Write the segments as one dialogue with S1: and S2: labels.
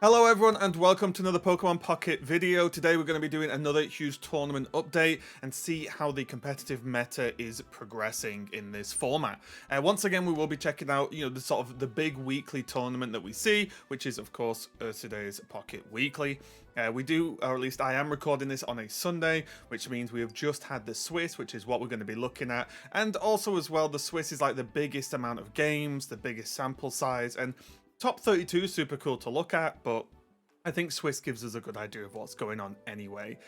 S1: Hello everyone and welcome to another Pokemon Pocket video. Today we're going to be doing another huge tournament update and see how the competitive meta is progressing in this format. Once again we will be checking out, the sort of the big weekly tournament that we see, which is of course today's Pocket Weekly. We do, or at least I am recording this on a Sunday, which means we have just had the Swiss, which is what we're going to be looking at. And also as well, the Swiss is like the biggest amount of games, the biggest sample size, and top 32 is super cool to look at, but I think Swiss gives us a good idea of what's going on anyway.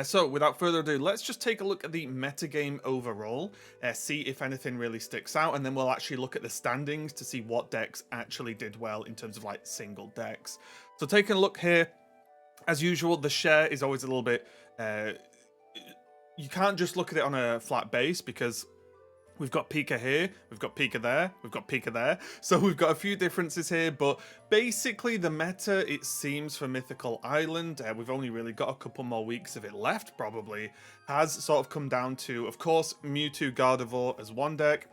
S1: So without further ado, let's just take a look at the metagame overall, see if anything really sticks out, and then we'll actually look at the standings to see what decks actually did well in terms of like single decks. So taking a look here, as usual, the share is always a little bit, you can't just look at it on a flat base because we've got Pika here, we've got Pika there, we've got Pika there. So we've got a few differences here, but basically the meta, it seems, for Mythical Island, we've only really got a couple more weeks of it left, probably, has sort of come down to, of course, Mewtwo Gardevoir as one deck,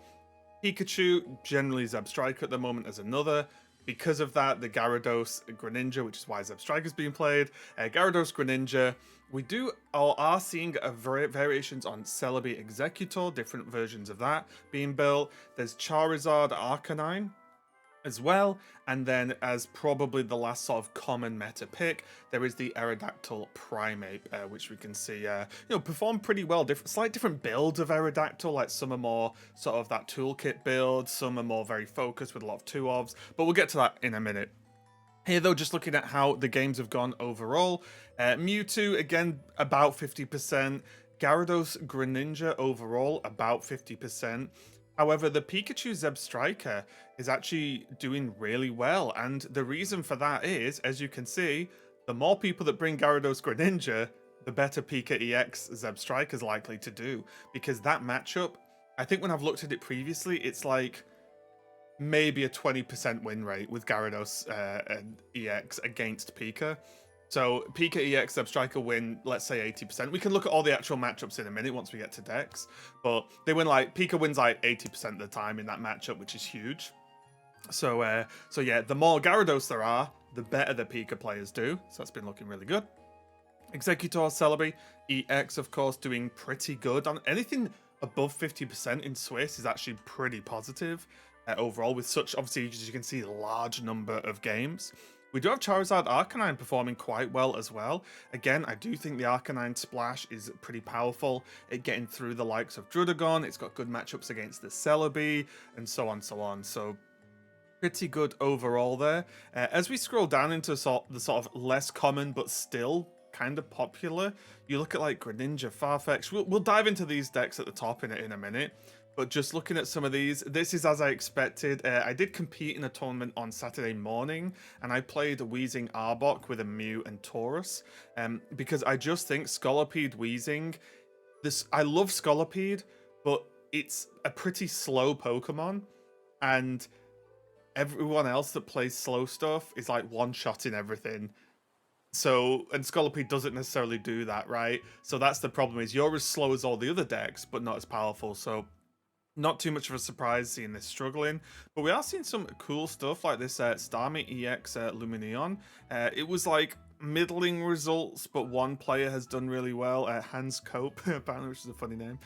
S1: Pikachu, generally Zebstrika at the moment, as another. Because of that, the Gyarados Greninja, which is why Zebstrika is being played, Gyarados Greninja. We are seeing variations on Celebi Exeggutor, different versions of that being built. There's Charizard Arcanine as well, and then as probably the last sort of common meta pick, there is the Aerodactyl Primate, which we can see, perform pretty well. Slight different builds of Aerodactyl, like some are more sort of that toolkit build, some are more very focused with a lot of 2-ofs, but we'll get to that in a minute. Here though, just looking at how the games have gone overall, Mewtwo, again, about 50%, Gyarados Greninja overall, about 50%, however, the Pikachu Zebstrika is actually doing really well, and the reason for that is, as you can see, the more people that bring Gyarados Greninja, the better Pika EX Zebstrika is likely to do, because that matchup, I think when I've looked at it previously, it's like maybe a 20% win rate with Gyarados and EX against Pika. So Pika EX Zebstrika win, let's say 80%. We can look at all the actual matchups in a minute once we get to decks, but they win Pika wins like 80% of the time in that matchup, which is huge. So yeah, the more Gyarados there are, the better the Pika players do. So that's been looking really good. Exeggutor, Celebi, EX, of course, doing pretty good. On anything above 50% in Swiss is actually pretty positive overall, with such, obviously, as you can see, large number of games. We do have Charizard Arcanine performing quite well as well. Again, I do think the Arcanine Splash is pretty powerful at getting through the likes of Druddigon. It's got good matchups against the Celebi, and so on, so on. So pretty good overall there. As we scroll down into the sort of less common but still kind of popular, you look at like Greninja, Farfetch. We'll dive into these decks at the top in a minute. But just looking at some of these, this is as I expected. I did compete in a tournament on Saturday morning, and I played Weezing Arbok with a Mew and Taurus, because I just think Scolipede Weezing, I love Scolipede, but it's a pretty slow Pokemon, and everyone else that plays slow stuff is like one-shotting everything. So, and Scolipede doesn't necessarily do that, right? So that's the problem, is you're as slow as all the other decks, but not as powerful. So not too much of a surprise seeing this struggling, but we are seeing some cool stuff like this Starmie EX Lumineon. It was like middling results, but one player has done really well, Hans Cope, apparently, which is a funny name.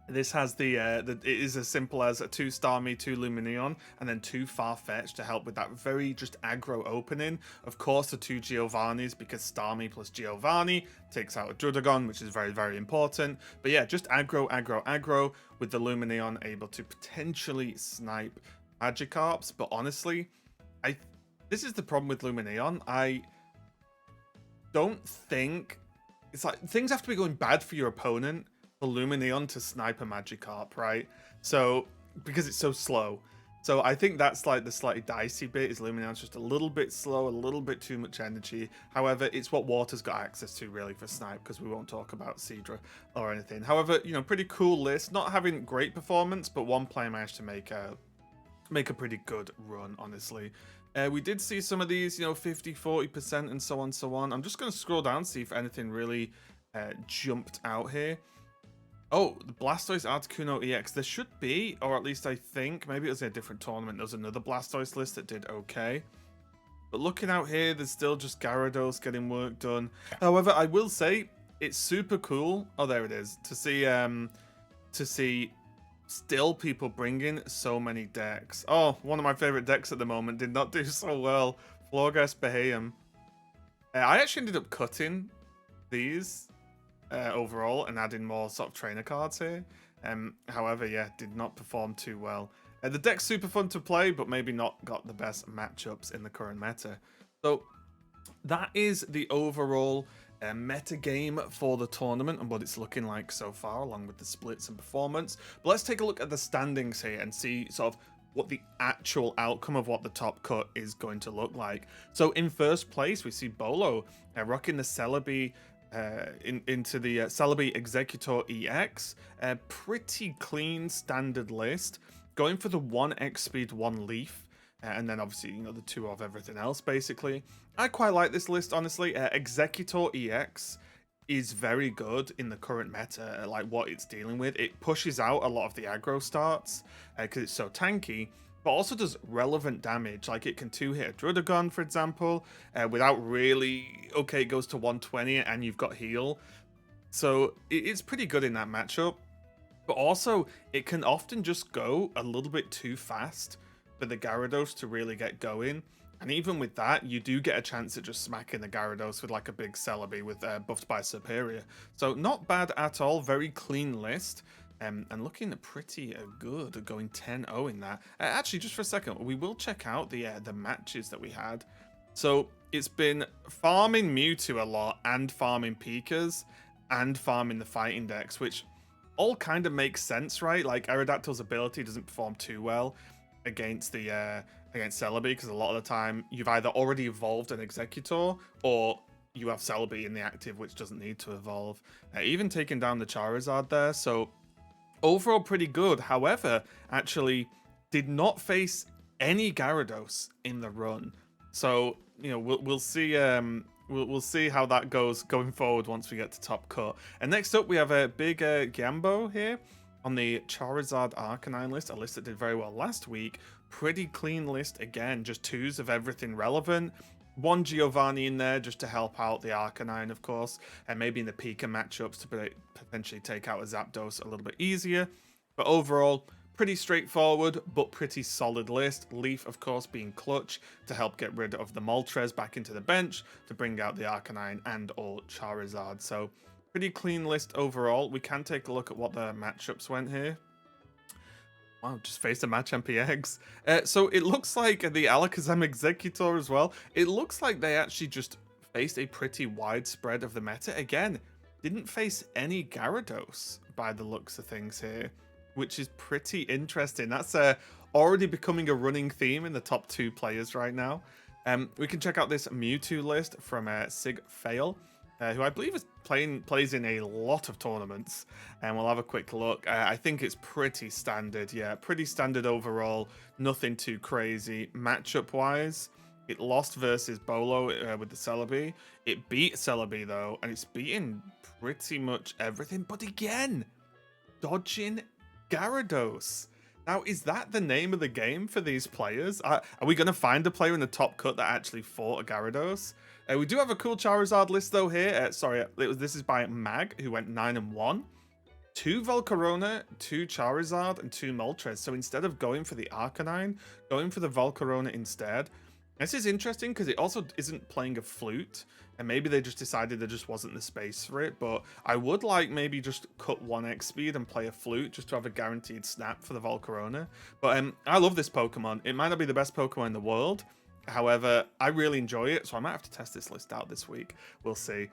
S1: This has it is as simple as 2 Starmie, 2 Lumineon, and then 2 Farfetch to help with that very just aggro opening. Of course, the 2 Giovannis, because Starmie plus Giovanni takes out a Druddigon, which is very, very important. But yeah, just aggro, aggro, aggro, with the Lumineon able to potentially snipe Magikarps. But honestly, this is the problem with Lumineon. I don't think... It's like, things have to be going bad for your opponent for Lumineon to snipe a Magikarp, right? So, because it's so slow. So I think that's like the slightly dicey bit, is Lumineon's just a little bit slow, a little bit too much energy. However, it's what Water's got access to really for snipe, because we won't talk about Seadra or anything. However, pretty cool list. Not having great performance, but one player managed to make a pretty good run, honestly. We did see some of these, 50, 40% and so on, so on. I'm just going to scroll down, see if anything really jumped out here. Oh, the Blastoise Articuno EX. There should be, or at least I think, maybe it was in a different tournament. There was another Blastoise list that did okay. But looking out here, there's still just Gyarados getting work done. However, I will say it's super cool. Oh, there it is. To see still people bringing so many decks. Oh, one of my favorite decks at the moment did not do so well. Florges Behaim. I actually ended up cutting these overall and adding more sort of trainer cards here. However, yeah, did not perform too well. The deck's super fun to play, but maybe not got the best matchups in the current meta. So that is the overall meta game for the tournament and what it's looking like so far, along with the splits and performance. But let's take a look at the standings here and see sort of what the actual outcome of what the top cut is going to look like. So in first place, we see Bolo rocking the Celebi into the Celebi Exeggutor EX. Pretty clean standard list. Going for the 1 X speed, 1 leaf. And then obviously, you know, the 2 of everything else, basically. I quite like this list, honestly. Exeggutor EX is very good in the current meta, like what it's dealing with. It pushes out a lot of the aggro starts because it's so tanky, but also does relevant damage. Like it can 2-hit a Drudagon, for example, without really... Okay, it goes to 120 and you've got heal. So it's pretty good in that matchup. But also, it can often just go a little bit too fast for the Gyarados to really get going. And even with that, you do get a chance at just smacking the Gyarados with like a big Celebi with buffed by Superior. So not bad at all, very clean list. And looking pretty good, going 10-0 in that. Actually, just for a second, we will check out the matches that we had. So it's been farming Mewtwo a lot and farming Pikas and farming the fighting decks, which all kind of makes sense, right? Like Aerodactyl's ability doesn't perform too well against the against Celebi because a lot of the time you've either already evolved an Exeggutor or you have Celebi in the active, which doesn't need to evolve. Even taking down the Charizard there, so overall pretty good. However, actually did not face any Gyarados in the run. So you know we'll see. We'll see how that goes going forward once we get to top cut. And next up, we have a big Gambo here on the Charizard Arcanine list, a list that did very well last week. Pretty clean list again, just 2s of everything relevant. 1 Giovanni in there just to help out the Arcanine, of course, and maybe in the Pika matchups to potentially take out a Zapdos a little bit easier. But overall, pretty straightforward, but pretty solid list. Leaf, of course, being clutch to help get rid of the Moltres back into the bench to bring out the Arcanine and all Charizard. So pretty clean list overall. We can take a look at what the matchups went here. Wow, just faced a match MPX. So it looks like the Alakazam Exeggutor as well. It looks like they actually just faced a pretty wide spread of the meta. Again, didn't face any Gyarados by the looks of things here, which is pretty interesting. That's already becoming a running theme in the top 2 players right now. We can check out this Mewtwo list from Sig Fail, who I believe is plays in a lot of tournaments, and we'll have a quick look. I think it's pretty standard, yeah, pretty standard overall, nothing too crazy. Matchup wise, it lost versus Bolo with the Celebi. It beat Celebi though, and it's beaten pretty much everything, but again, dodging Gyarados. Now, is that the name of the game for these players? Are we going to find a player in the top cut that actually fought a Gyarados? We do have a cool Charizard list, though, here. This is by Mag, who went 9-1. 2 Volcarona, 2 Charizard, and 2 Moltres. So instead of going for the Arcanine, going for the Volcarona instead. This is interesting because it also isn't playing a flute, and maybe they just decided there just wasn't the space for it. But I would like maybe just cut 1 X speed and play a flute just to have a guaranteed snap for the Volcarona. But I love this Pokemon. It might not be the best Pokemon in the world. However, I really enjoy it, so I might have to test this list out this week. We'll see.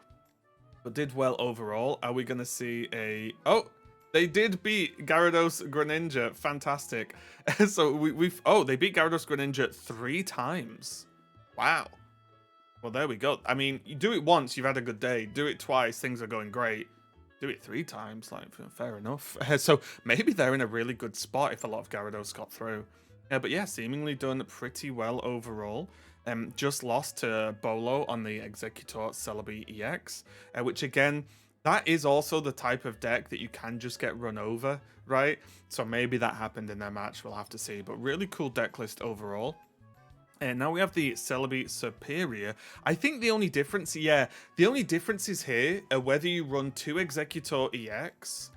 S1: But did well overall. Are we going to see a... Oh! They did beat Gyarados Greninja. Fantastic. So they beat Gyarados Greninja 3 times. Wow. Well, there we go. I mean, you do it once, you've had a good day. Do it twice, things are going great. Do it 3 times, like, fair enough. So maybe they're in a really good spot if a lot of Gyarados got through. But yeah, seemingly done pretty well overall. Just lost to Bolo on the Exeggutor Celebi EX, which again... That is also the type of deck that you can just get run over, right? So maybe that happened in their match, we'll have to see. But really cool deck list overall. And now we have the Celebi Superior. I think the only difference, the only differences here are whether you run 2 Exeggutor EX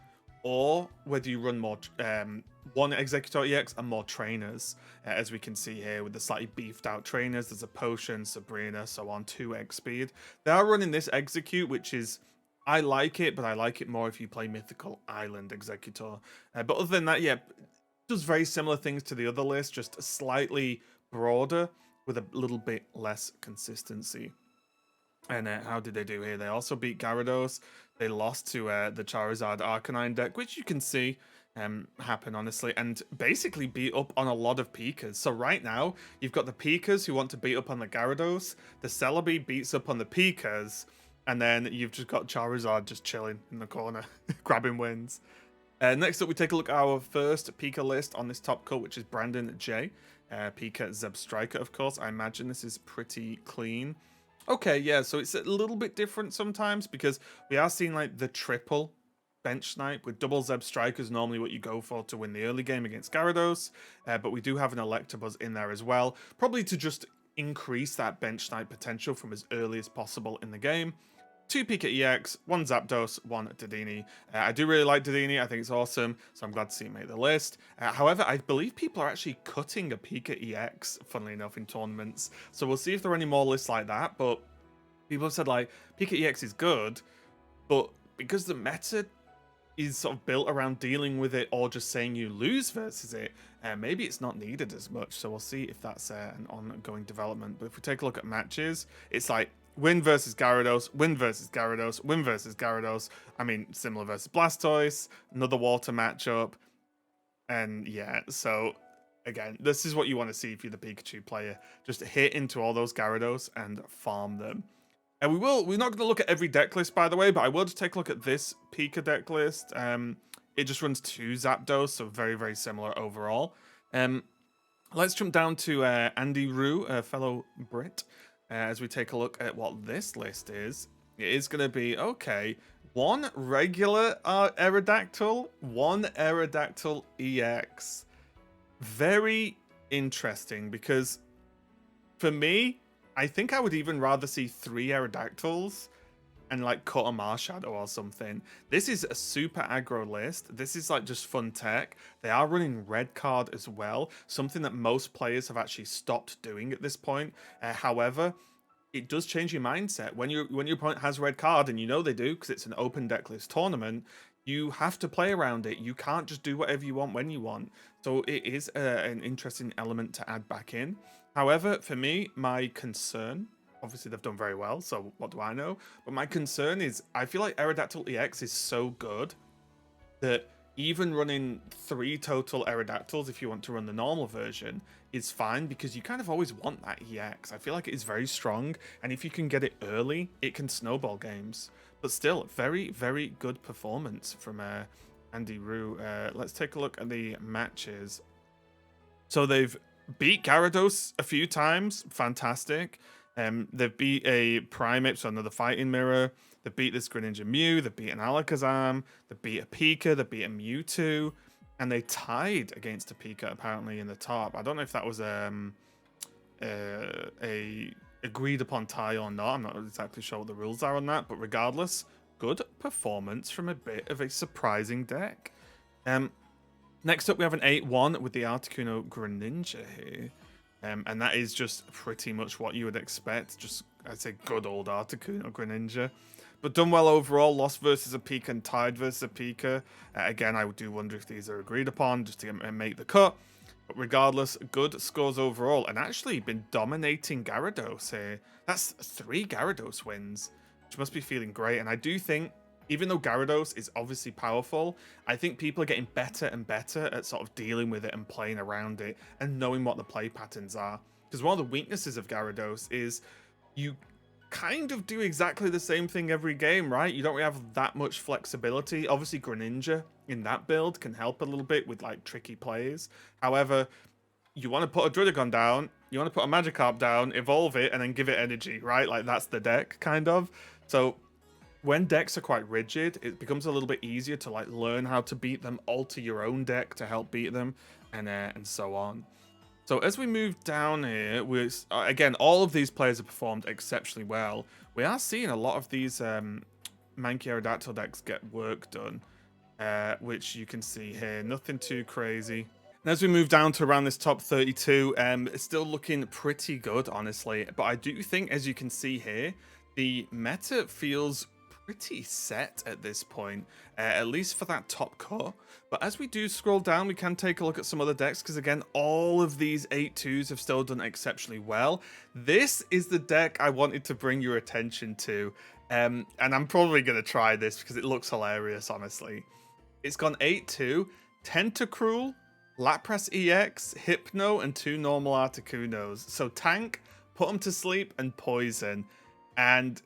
S1: or whether you run more 1 Exeggutor EX and more trainers. As we can see here with the slightly beefed out trainers, there's a Potion, Sabrina, so on, 2x speed. They are running this Execute, which is, I like it, but I like it more if you play Mythical Island Exeggutor. But other than that, yeah, does very similar things to the other list, just slightly broader with a little bit less consistency. And how did they do here? They also beat Gyarados. They lost to the Charizard Arcanine deck, which you can see happen, honestly, and basically beat up on a lot of Pikas. So right now, you've got the Pikas who want to beat up on the Gyarados. The Celebi beats up on the Pikas. And then you've just got Charizard just chilling in the corner, grabbing wins. Next up, we take a look at our first Pika list on this top cut, which is Brandon J. Pika Zebstrika, of course. I imagine this is pretty clean. Okay, yeah, so it's a little bit different sometimes because we are seeing like the triple bench snipe with double Zebstrika is normally what you go for to win the early game against Gyarados. But we do have an Electabuzz in there as well, probably to just increase that bench snipe potential from as early as possible in the game. 2 Pika EX, 1 Zapdos, 1 Dedenne. I do really like Dedenne, I think it's awesome, so I'm glad to see it make the list. However, I believe people are actually cutting a Pika EX, funnily enough, in tournaments. So we'll see if there are any more lists like that, but people have said, like, Pika EX is good, but because the meta is sort of built around dealing with it or just saying you lose versus it, maybe it's not needed as much. So we'll see if that's an ongoing development. But if we take a look at matches, it's like, win versus Gyarados, win versus Gyarados, win versus Gyarados. I mean, similar versus Blastoise, another water matchup. And yeah, so again, this is what you want to see if you're the Pikachu player. Just hit into all those Gyarados and farm them. And we're not going to look at every deck list, by the way, but I will just take a look at this Pika deck list. It just runs 2 Zapdos, so very, very similar overall. Let's jump down to Andy Rue, a fellow Brit. As we take a look at what this list is, it is going to be, okay, 1 regular Aerodactyl, 1 Aerodactyl EX. Very interesting, because for me, I think I would even rather see 3 Aerodactyls and like cut a Marshadow or something. This is a super aggro list. This is like just fun tech. They are running red card as well, something that most players have actually stopped doing at this point. However, it does change your mindset when your opponent has red card, and you know they do because it's an open deck list tournament. You have to play around it. You can't just do whatever you want when you want. So it is an interesting element to add back in. However, for me, my concern, obviously they've done very well, so what do I know? But my concern is I feel like Aerodactyl EX is so good that even running 3 total Aerodactyls, if you want to run the normal version, is fine, because you kind of always want that EX. I feel like it is very strong, and if you can get it early, it can snowball games. But still, very, very good performance from Andy Rue. Let's take a look at the matches. So they've beat Gyarados a few times. Fantastic. They've beat a Primeape, so another fighting mirror. They beat this Greninja Mew. They beat an Alakazam. They beat a Pika. They beat a Mewtwo. And they tied against a Pika, apparently, in the top. I don't know if that was a agreed upon tie or not. I'm not exactly sure what the rules are on that. But regardless, good performance from a bit of a surprising deck. Next up, we have an 8-1 with the Articuno Greninja here. And that is just pretty much what you would expect. Just, I'd say, good old Articuno Greninja. But done well overall. Lost versus a Pika and tied versus a Pika. Again, I do wonder if these are agreed upon just to make the cut. But regardless, good scores overall. And actually been dominating Gyarados here. That's 3 Gyarados wins, which must be feeling great. And I do think, even though Gyarados is obviously powerful, I think people are getting better and better at sort of dealing with it and playing around it and knowing what the play patterns are. Because one of the weaknesses of Gyarados is you kind of do exactly the same thing every game, right? You don't really have that much flexibility. Obviously, Greninja in that build can help a little bit with like tricky plays. However, you want to put a Druddigon down, you want to put a Magikarp down, evolve it, and then give it energy, right? Like that's the deck, kind of. So when decks are quite rigid, it becomes a little bit easier to like learn how to beat them, alter your own deck to help beat them, and so on. So as we move down here, again, all of these players have performed exceptionally well. We are seeing a lot of these Mankey Aerodactyl decks get work done, which you can see here. Nothing too crazy. And as we move down to around this top 32, it's still looking pretty good, honestly. But I do think, as you can see here, the meta feels pretty set at this point, at least for that top cut. But as we do scroll down, we can take a look at some other decks, because again, all of these 8-2s have still done exceptionally well. This is the deck I wanted to bring your attention to, and I'm probably going to try this because it looks hilarious, honestly. It's gone 8-2, Tentacruel, Lapras EX, Hypno, and 2 normal Articunos. So tank, put them to sleep, and poison. And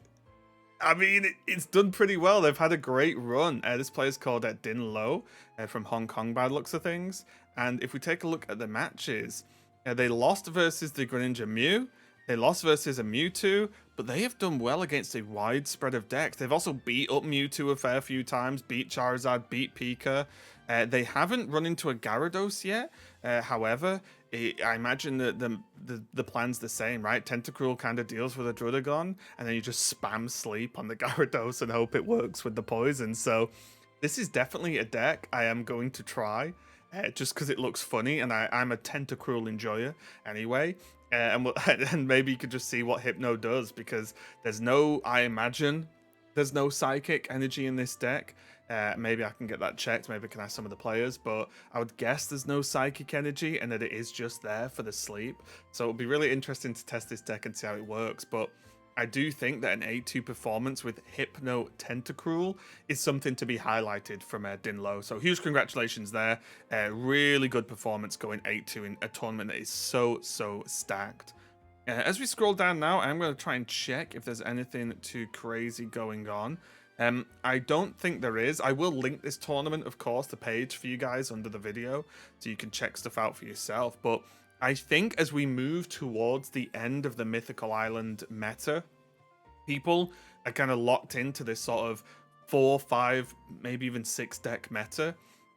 S1: I mean, it's done pretty well. They've had a great run. This player's called Din Lo from Hong Kong by the looks of things. And if we take a look at the matches, they lost versus the Greninja Mew. They lost versus a Mewtwo, but they have done well against a wide spread of decks. They've also beat up Mewtwo a fair few times, beat Charizard, beat Pika. They haven't run into a Gyarados yet. However, I imagine that the plan's the same, right? Tentacruel kind of deals with a Druddigon, and then you just spam sleep on the Gyarados and hope it works with the poison. So this is definitely a deck I am going to try, just because it looks funny, and I'm a Tentacruel enjoyer anyway. And maybe you could just see what Hypno does, because I imagine there's no psychic energy in this deck. Maybe I can get that checked, maybe I can ask some of the players, but I would guess there's no psychic energy and that it is just there for the sleep. So it'll be really interesting to test this deck and see how it works. But I do think that an 8-2 performance with Hypno Tentacruel is something to be highlighted from Din Lo. So huge congratulations there. Really good performance going 8-2 in a tournament that is so stacked. As we scroll down now, I'm going to try and check if there's anything too crazy going on. I don't think there is. I will link this tournament, of course, the page for you guys under the video, so you can check stuff out for yourself. But I think as we move towards the end of the Mythical Island meta, people are kind of locked into this sort of 4, 5, maybe even 6 deck meta.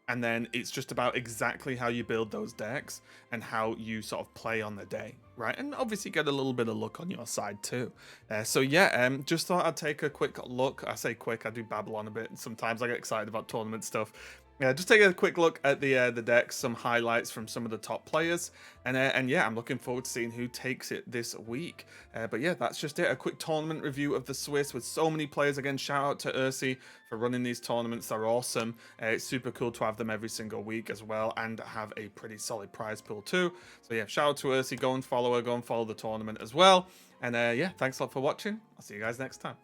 S1: And then it's just about exactly how you build those decks and how you sort of play on the day, right? And obviously get a little bit of luck on your side too. So yeah, just thought I'd take a quick look. I say quick, I do babble on a bit. Sometimes I get excited about tournament stuff. Just take a quick look at the decks, some highlights from some of the top players, and yeah, I'm looking forward to seeing who takes it this week. But yeah, that's just it. A quick tournament review of the Swiss with so many players. Again, shout out to Ursi for running these tournaments. They're awesome. It's super cool to have them every single week as well, and have a pretty solid prize pool too. So yeah, shout out to Ursi. Go and follow her. Go and follow the tournament as well. And yeah, thanks a lot for watching. I'll see you guys next time.